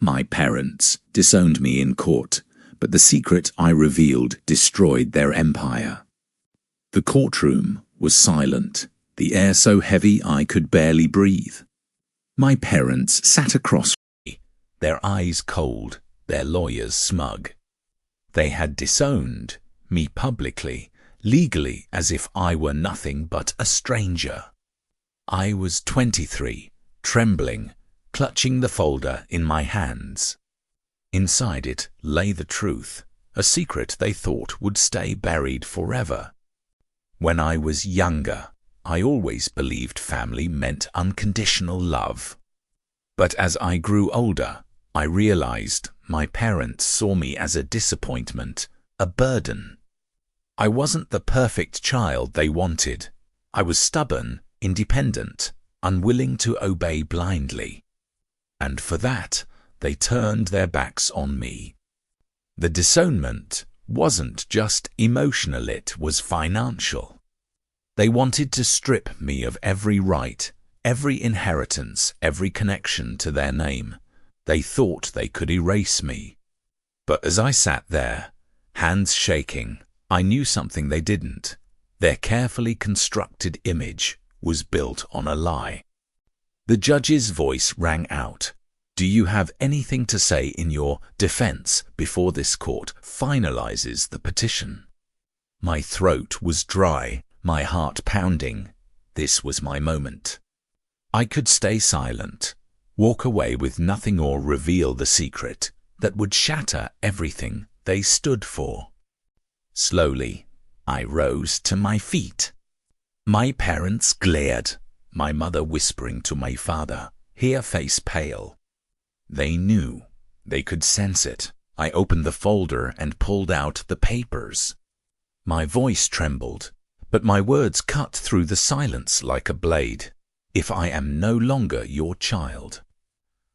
My parents disowned me in court, but the secret I revealed destroyed their empire. The courtroom was silent, the air so heavy I could barely breathe. My parents sat across from me, their eyes cold, their lawyers smug. They had disowned me publicly, legally, as if I were nothing but a stranger. I was 23, trembling, clutching the folder in my hands. Inside it lay the truth, a secret they thought would stay buried forever. When I was younger, I always believed family meant unconditional love. But as I grew older, I realized my parents saw me as a disappointment, a burden. I wasn't the perfect child they wanted. I was stubborn, independent, unwilling to obey blindly. And for that, they turned their backs on me. The disownment wasn't just emotional, it was financial. They wanted to strip me of every right, every inheritance, every connection to their name. They thought they could erase me. But as I sat there, hands shaking, I knew something they didn't. Their carefully constructed image was built on a lie. The judge's voice rang out. Do you have anything to say in your defense before this court finalizes the petition? My throat was dry, my heart pounding. This was my moment. I could stay silent, walk away with nothing, or reveal the secret that would shatter everything they stood for. Slowly, I rose to my feet. My parents glared, my mother whispering to my father, her face pale. They knew. They could sense it. I opened the folder and pulled out the papers. My voice trembled, but my words cut through the silence like a blade. If I am no longer your child,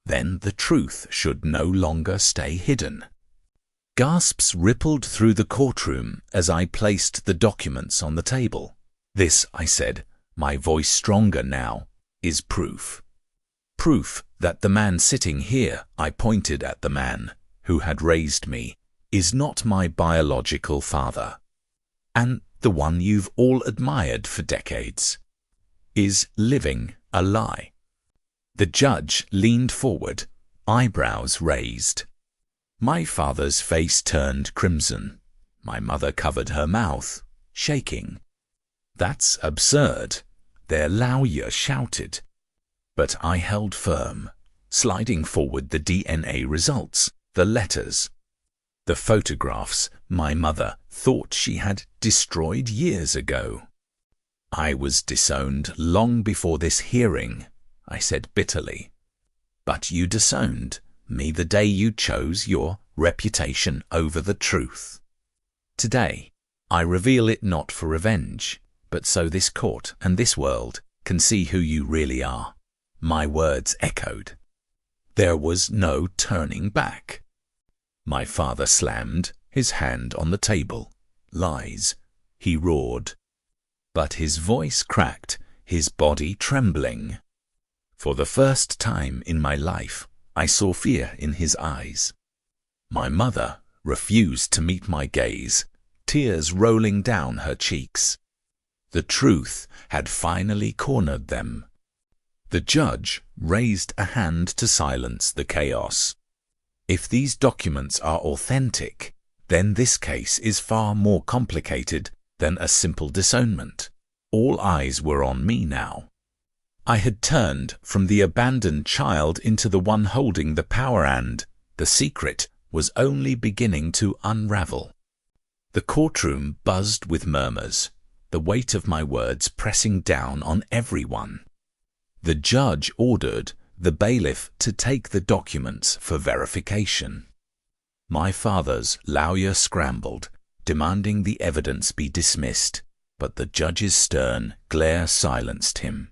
then the truth should no longer stay hidden. Gasps rippled through the courtroom as I placed the documents on the table. This, I said, my voice stronger now, is proof. Proof that the man sitting here, I pointed at the man who had raised me, is not my biological father. And the one you've all admired for decades is living a lie. The judge leaned forward, eyebrows raised. My father's face turned crimson. My mother covered her mouth, shaking. That's absurd, their lawyer shouted. But I held firm, sliding forward the DNA results, the letters, the photographs my mother thought she had destroyed years ago. I was disowned long before this hearing, I said bitterly. But you disowned me the day you chose your reputation over the truth. Today, I reveal it not for revenge, but so this court and this world can see who you really are. My words echoed. There was no turning back. My father slammed his hand on the table. Lies, he roared. But his voice cracked, his body trembling. For the first time in my life, I saw fear in his eyes. My mother refused to meet my gaze, tears rolling down her cheeks. The truth had finally cornered them. The judge raised a hand to silence the chaos. If these documents are authentic, then this case is far more complicated than a simple disownment. All eyes were on me now. I had turned from the abandoned child into the one holding the power, and the secret was only beginning to unravel. The courtroom buzzed with murmurs, the weight of my words pressing down on everyone. The judge ordered the bailiff to take the documents for verification. My father's lawyer scrambled, demanding the evidence be dismissed, but the judge's stern glare silenced him.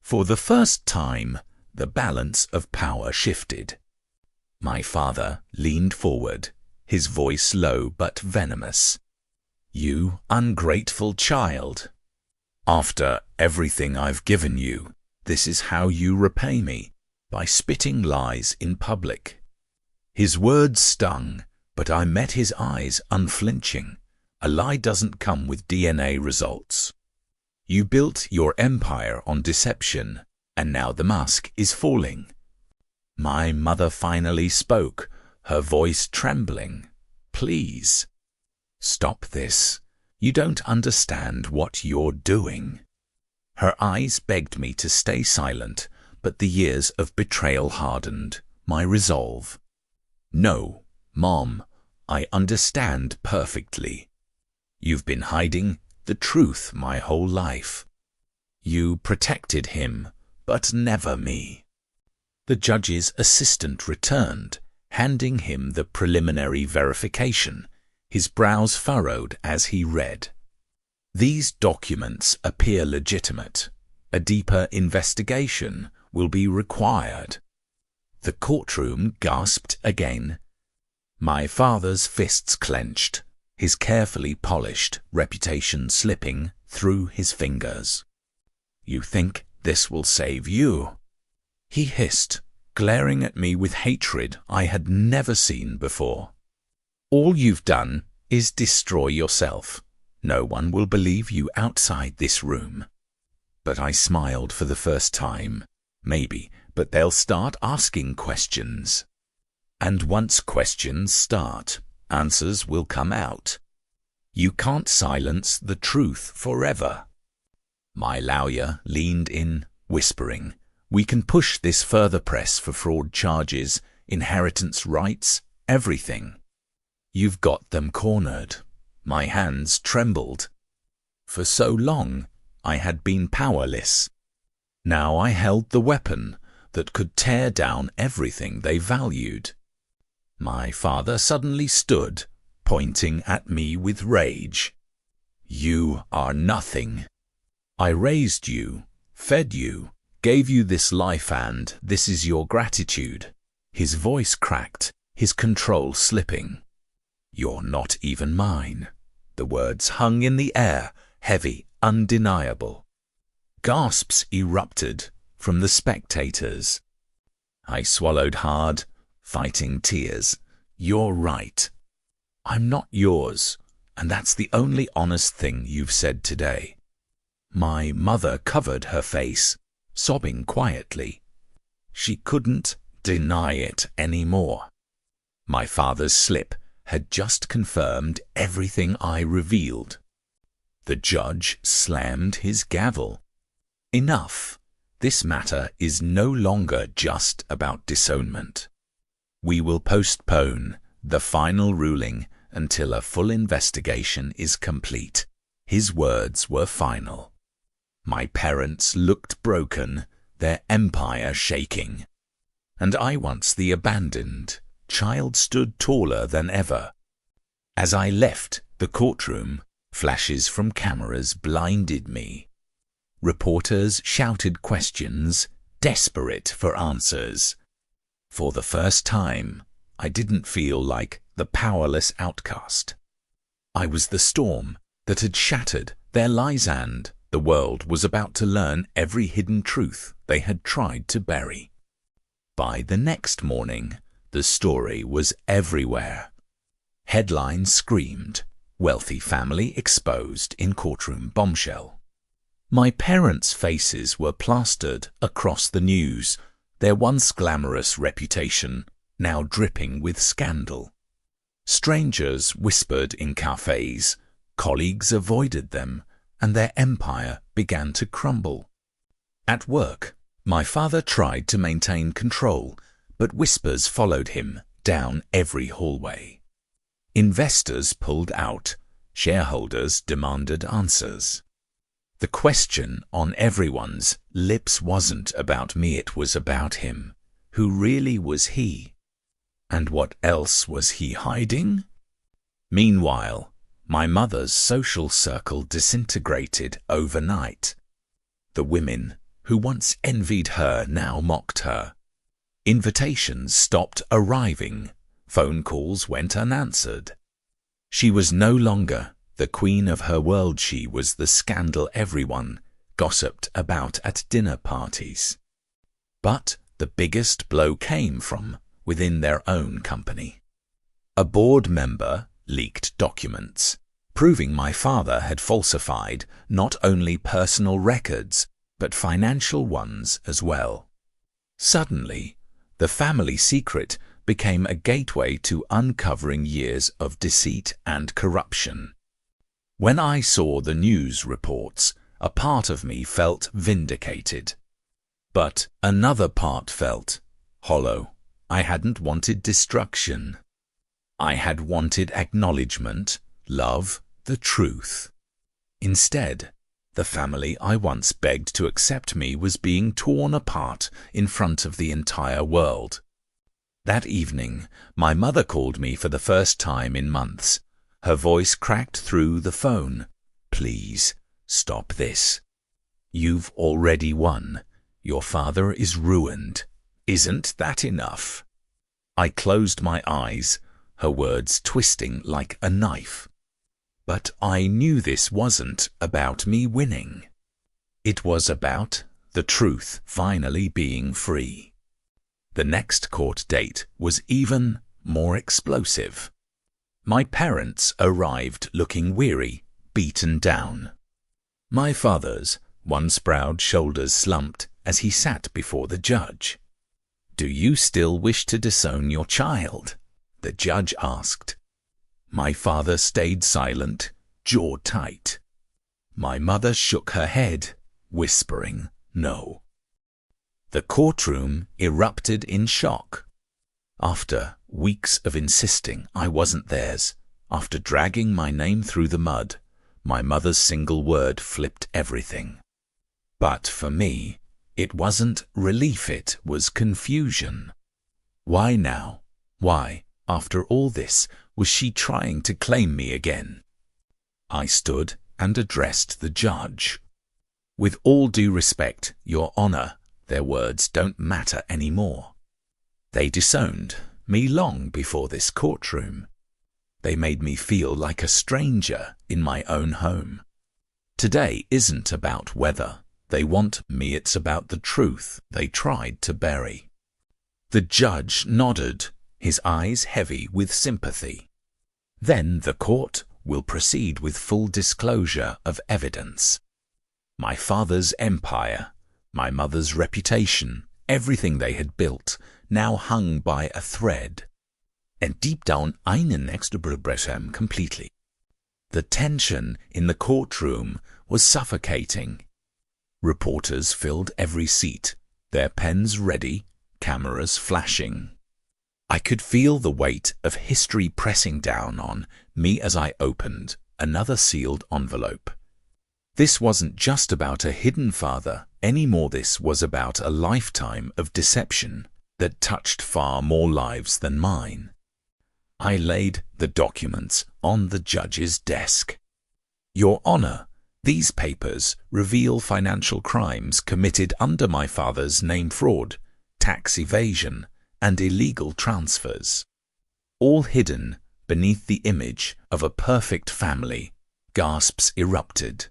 For the first time, the balance of power shifted. My father leaned forward, his voice low but venomous. You ungrateful child. After everything I've given you, this is how you repay me, by spitting lies in public. His words stung, but I met his eyes unflinching. A lie doesn't come with DNA results. You built your empire on deception, and now the mask is falling. My mother finally spoke, her voice trembling. Please, stop this. You don't understand what you're doing. Her eyes begged me to stay silent, but the years of betrayal hardened my resolve. No, Mom, I understand perfectly. You've been hiding the truth my whole life. You protected him, but never me. The judge's assistant returned, handing him the preliminary verification, his brows furrowed as he read. These documents appear legitimate. A deeper investigation will be required. The courtroom gasped again. My father's fists clenched, his carefully polished reputation slipping through his fingers. You think this will save you? He hissed, glaring at me with hatred I had never seen before. All you've done is destroy yourself. No one will believe you outside this room. But I smiled for the first time. Maybe, but they'll start asking questions. And once questions start, answers will come out. You can't silence the truth forever. My lawyer leaned in, whispering, we can push this further press for fraud charges, inheritance rights, everything. You've got them cornered. My hands trembled. For so long, I had been powerless. Now I held the weapon that could tear down everything they valued. My father suddenly stood, pointing at me with rage. You are nothing. I raised you, fed you, gave you this life, and this is your gratitude. His voice cracked, his control slipping. You're not even mine. The words hung in the air, heavy, undeniable. Gasps erupted from the spectators. I swallowed hard, fighting tears. You're right. I'm not yours, and that's the only honest thing you've said today. My mother covered her face, sobbing quietly. She couldn't deny it anymore. My father's slip had just confirmed everything I revealed. The judge slammed his gavel. Enough. This matter is no longer just about disownment. We will postpone the final ruling until a full investigation is complete. His words were final. My parents looked broken, their empire shaking. And I, once the abandoned child, stood taller than ever. As I left the courtroom, flashes from cameras blinded me. Reporters shouted questions, desperate for answers. For the first time, I didn't feel like the powerless outcast. I was the storm that had shattered their lies, and the world was about to learn every hidden truth they had tried to bury. By the next morning, the story was everywhere. Headlines screamed, wealthy family exposed in courtroom bombshell. My parents' faces were plastered across the news, their once glamorous reputation now dripping with scandal. Strangers whispered in cafes, colleagues avoided them, and their empire began to crumble. At work, my father tried to maintain control, but whispers followed him down every hallway. Investors pulled out, shareholders demanded answers. The question on everyone's lips wasn't about me, it was about him. Who really was he? And what else was he hiding? Meanwhile, my mother's social circle disintegrated overnight. The women who once envied her now mocked her. Invitations stopped arriving. Phone calls went unanswered. She was no longer the queen of her world. She was the scandal everyone gossiped about at dinner parties. But the biggest blow came from within their own company. A board member leaked documents, proving my father had falsified not only personal records, but financial ones as well. Suddenly, the family secret became a gateway to uncovering years of deceit and corruption. When I saw the news reports, a part of me felt vindicated. But another part felt hollow. I hadn't wanted destruction. I had wanted acknowledgement, love, the truth. Instead, the family I once begged to accept me was being torn apart in front of the entire world. That evening, my mother called me for the first time in months. Her voice cracked through the phone. "Please, stop this. You've already won. Your father is ruined. Isn't that enough?" I closed my eyes, her words twisting like a knife. But I knew this wasn't about me winning. It was about the truth finally being free. The next court date was even more explosive. My parents arrived looking weary, beaten down. My father's once proud shoulders slumped as he sat before the judge. "Do you still wish to disown your child?" the judge asked. My father stayed silent, jaw tight. My mother shook her head, whispering no. The courtroom erupted in shock. After weeks of insisting I wasn't theirs, after dragging my name through the mud, my mother's single word flipped everything. But for me, it wasn't relief, it was confusion. Why now? Why, after all this, was she trying to claim me again? I stood and addressed the judge. "With all due respect, Your Honor, their words don't matter anymore. They disowned me long before this courtroom. They made me feel like a stranger in my own home. Today isn't about whether they want me, it's about the truth they tried to bury." The judge nodded, his eyes heavy with sympathy. "Then the court will proceed with full disclosure of evidence. My father's empire, my mother's reputation, everything they had built, now hung by a thread. And deep down einen nächste Brüssel completely." The tension in the courtroom was suffocating. Reporters filled every seat, their pens ready, cameras flashing. I could feel the weight of history pressing down on me as I opened another sealed envelope. This wasn't just about a hidden father anymore. This was about a lifetime of deception that touched far more lives than mine. I laid the documents on the judge's desk. "Your Honor, these papers reveal financial crimes committed under my father's name: fraud, tax evasion, and illegal transfers, all hidden beneath the image of a perfect family." Gasps erupted.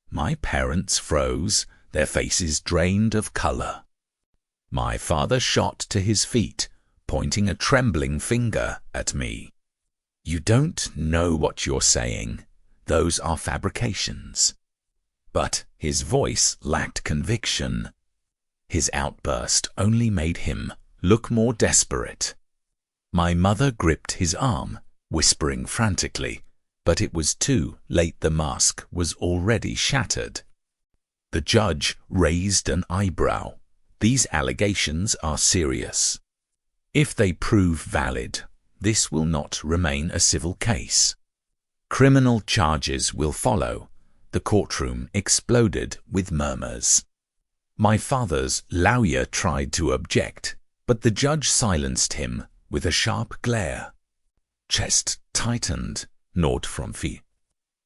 My parents froze, their faces drained of color. My father shot to his feet, pointing a trembling finger at me. "You don't know what you're saying. Those are fabrications." But his voice lacked conviction. His outburst only made him look more desperate. My mother gripped his arm, whispering frantically, but it was too late. The mask was already shattered. The judge raised an eyebrow. "These allegations are serious. If they prove valid, this will not remain a civil case. Criminal charges will follow." The courtroom exploded with murmurs. My father's lawyer tried to object, but the judge silenced him with a sharp glare. Chest tightened, not from fear,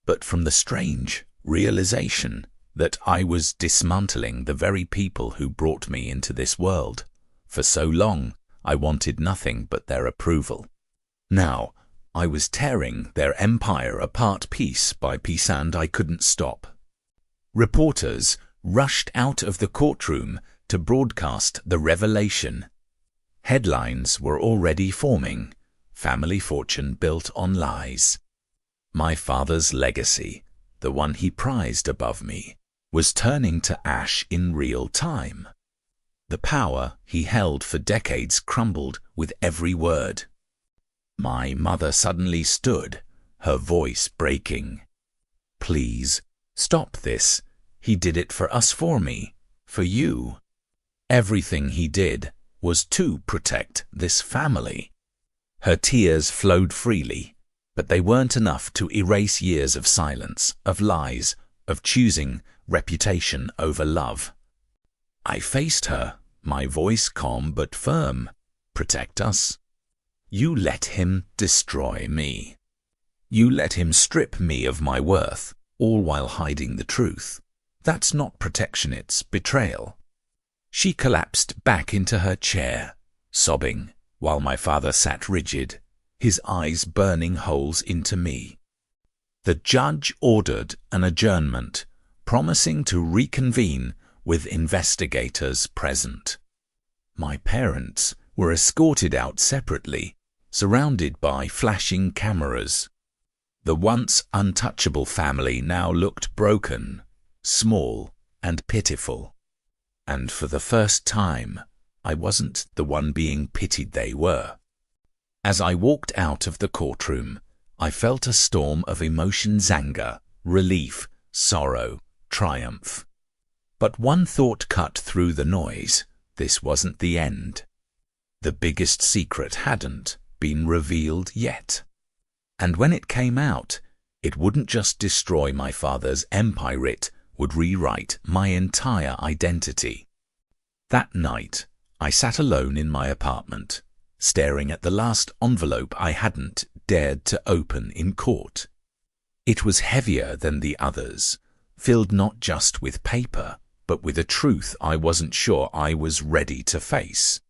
but from the strange realization that I was dismantling the very people who brought me into this world. For so long, I wanted nothing but their approval. Now, I was tearing their empire apart piece by piece, and I couldn't stop. Reporters rushed out of the courtroom to broadcast the revelation. Headlines were already forming. Family fortune built on lies. My father's legacy, the one he prized above me, was turning to ash in real time. The power he held for decades crumbled with every word. My mother suddenly stood, her voice breaking. "Please, stop this. He did it for us, for me, for you. Everything he did was to protect this family." Her tears flowed freely, but they weren't enough to erase years of silence, of lies, of choosing reputation over love. I faced her, my voice calm but firm. "Protect us. You let him destroy me. You let him strip me of my worth, all while hiding the truth. That's not protection, it's betrayal." She collapsed back into her chair, sobbing, while my father sat rigid, his eyes burning holes into me. The judge ordered an adjournment, promising to reconvene with investigators present. My parents were escorted out separately, surrounded by flashing cameras. The once untouchable family now looked broken, small and pitiful. And for the first time, I wasn't the one being pitied they were. As I walked out of the courtroom, I felt a storm of emotions: anger, relief, sorrow, triumph. But one thought cut through the noise: this wasn't the end. The biggest secret hadn't been revealed yet. And when it came out, it wouldn't just destroy my father's empire, it would rewrite my entire identity. That night, I sat alone in my apartment, staring at the last envelope I hadn't dared to open in court. It was heavier than the others, filled not just with paper, but with a truth I wasn't sure I was ready to face.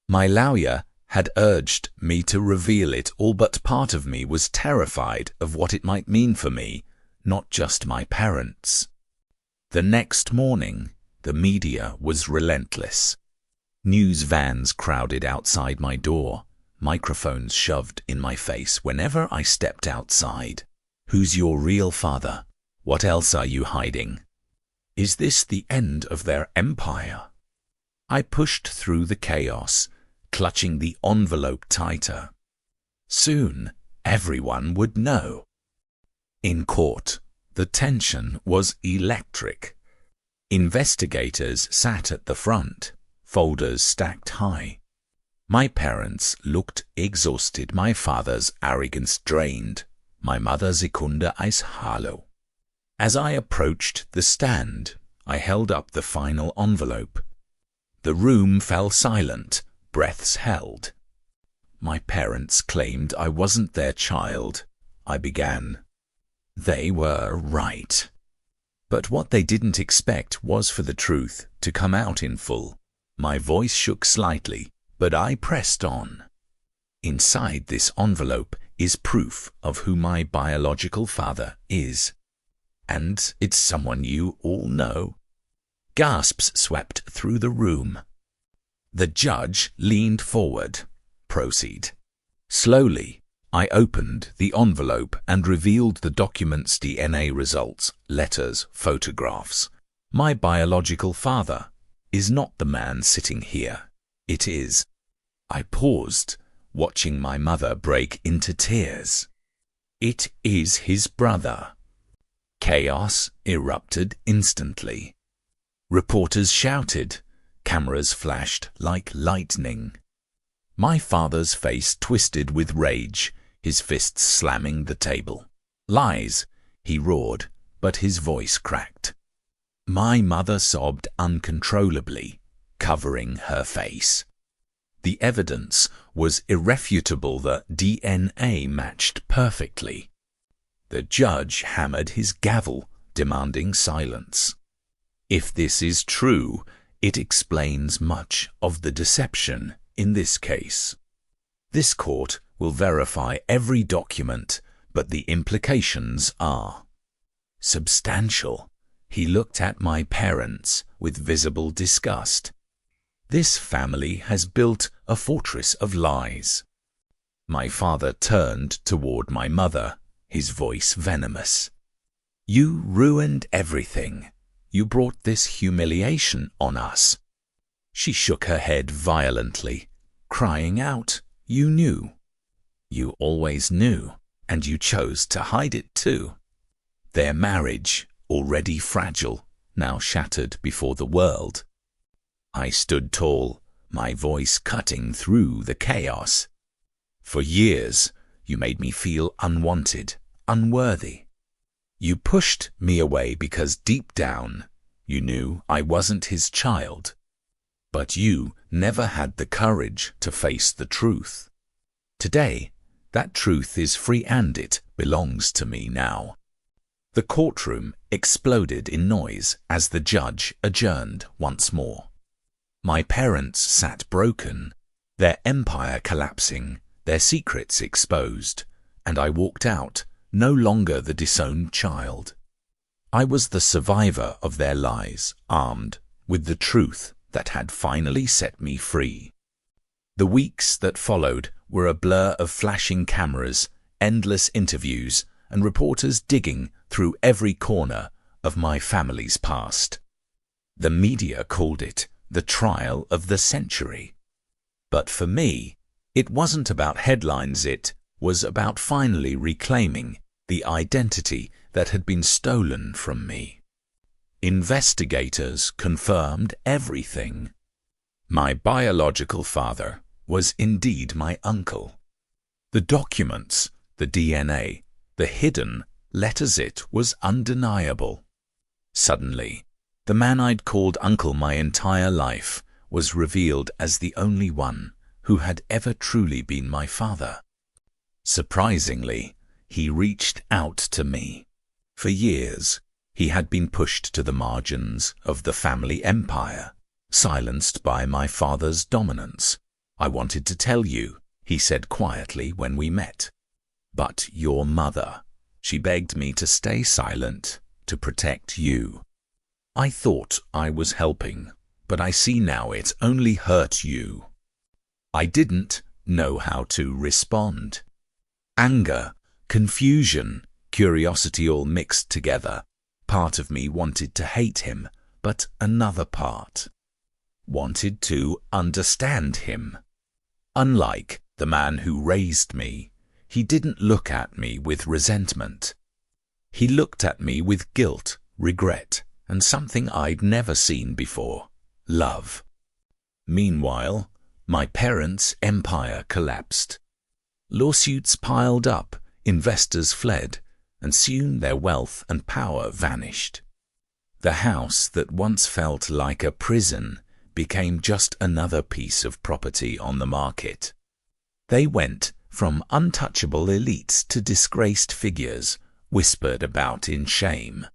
My lawyer had urged me to reveal it all, but part of me was terrified of what it might mean for me, not just my parents. The next morning, the media was relentless. News vans crowded outside my door, microphones shoved in my face whenever I stepped outside. "Who's your real father? What else are you hiding? Is this the end of their empire?" I pushed through the chaos, clutching the envelope tighter. Soon, everyone would know. In court, the tension was electric. Investigators sat at the front, folders stacked high. My parents looked exhausted, my father's arrogance drained, my mother Sekunde eishallow. As I approached the stand, I held up the final envelope. The room fell silent, breaths held. "My parents claimed I wasn't their child," I began. They were right. But what they didn't expect was for the truth to come out in full. My voice shook slightly, but I pressed on. "Inside this envelope is proof of who my biological father is. And it's someone you all know." Gasps swept through the room. The judge leaned forward. "Proceed." Slowly, I opened the envelope and revealed the document's DNA results, letters, photographs. My biological father is not the man sitting here. It is. I paused, watching my mother break into tears. It is his brother. Chaos erupted instantly. Reporters shouted. Cameras flashed like lightning. My father's face twisted with rage, his fists slamming the table. "Lies," he roared, but his voice cracked. My mother sobbed uncontrollably, covering her face. The evidence was irrefutable. The DNA matched perfectly. The judge hammered his gavel, demanding silence. If this is true, it explains much of the deception in this case. This court will verify every document, but the implications are substantial. He looked at my parents with visible disgust. This family has built a fortress of lies. My father turned toward my mother, his voice venomous. You ruined everything. You brought this humiliation on us. She shook her head violently, crying out, You knew. You always knew, and you chose to hide it too. Their marriage, already fragile, now shattered before the world. I stood tall, my voice cutting through the chaos. For years, you made me feel unwanted, unworthy. You pushed me away because deep down, you knew I wasn't his child. But you never had the courage to face the truth. Today, that truth is free and it belongs to me now. The courtroom exploded in noise as the judge adjourned once more. My parents sat broken, their empire collapsing, their secrets exposed, and I walked out, no longer the disowned child. I was the survivor of their lies, armed with the truth that had finally set me free. The weeks that followed were a blur of flashing cameras, endless interviews, and reporters digging through every corner of my family's past. The media called it the trial of the century. But for me, it wasn't about headlines, it was about finally reclaiming the identity that had been stolen from me. Investigators confirmed everything. My biological father was indeed my uncle. The documents, the DNA, the hidden letters, it was undeniable. Suddenly, the man I'd called uncle my entire life was revealed as the only one who had ever truly been my father. Surprisingly, he reached out to me. For years, he had been pushed to the margins of the family empire, silenced by my father's dominance. I wanted to tell you, he said quietly when we met. But your mother, she begged me to stay silent, to protect you. I thought I was helping, but I see now it only hurt you. I didn't know how to respond. Anger, confusion, curiosity all mixed together. Part of me wanted to hate him, but another part wanted to understand him. Unlike the man who raised me, he didn't look at me with resentment. He looked at me with guilt, regret, and something I'd never seen before, love. Meanwhile, my parents' empire collapsed. Lawsuits piled up, investors fled, and soon their wealth and power vanished. The house that once felt like a prison became just another piece of property on the market. They went from untouchable elites to disgraced figures, whispered about in shame.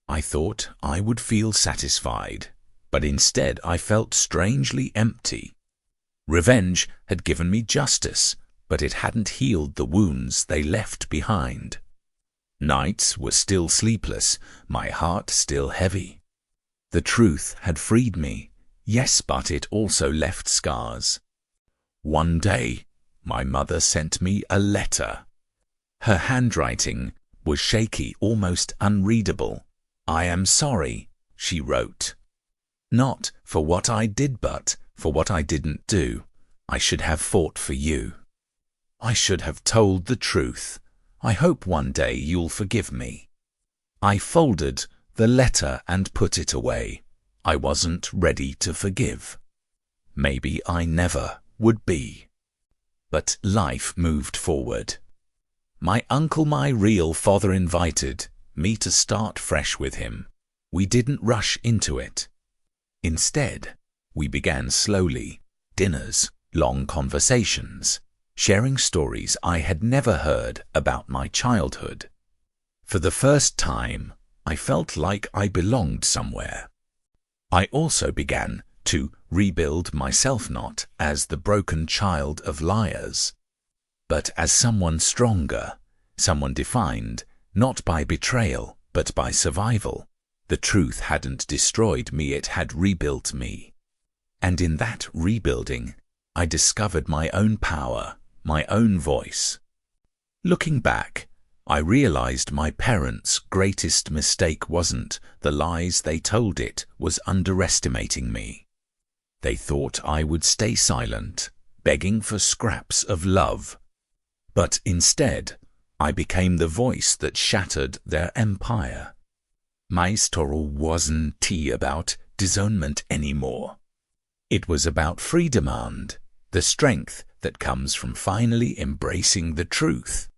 I thought I would feel satisfied, but instead I felt strangely empty. Revenge had given me justice, but it hadn't healed the wounds they left behind. Nights were still sleepless, my heart still heavy. The truth had freed me, yes, but it also left scars. One day, my mother sent me a letter. Her handwriting was shaky, almost unreadable. I am sorry, she wrote. Not for what I did, but for what I didn't do. I should have fought for you. I should have told the truth. I hope one day you'll forgive me. I folded the letter and put it away. I wasn't ready to forgive. Maybe I never would be. But life moved forward. My uncle, my real father, invited me to start fresh with him. We didn't rush into it. Instead, we began slowly, dinners, long conversations, sharing stories I had never heard about my childhood. For the first time, I felt like I belonged somewhere. I also began to rebuild myself, not as the broken child of liars, but as someone stronger, someone defined not by betrayal, but by survival. The truth hadn't destroyed me, it had rebuilt me. And in that rebuilding, I discovered my own power, my own voice. Looking back, I realized my parents' greatest mistake wasn't the lies they told, it was underestimating me. They thought I would stay silent, begging for scraps of love. But instead, I became the voice that shattered their empire. My story wasn't about disownment anymore. It was about freedom and the strength that comes from finally embracing the truth.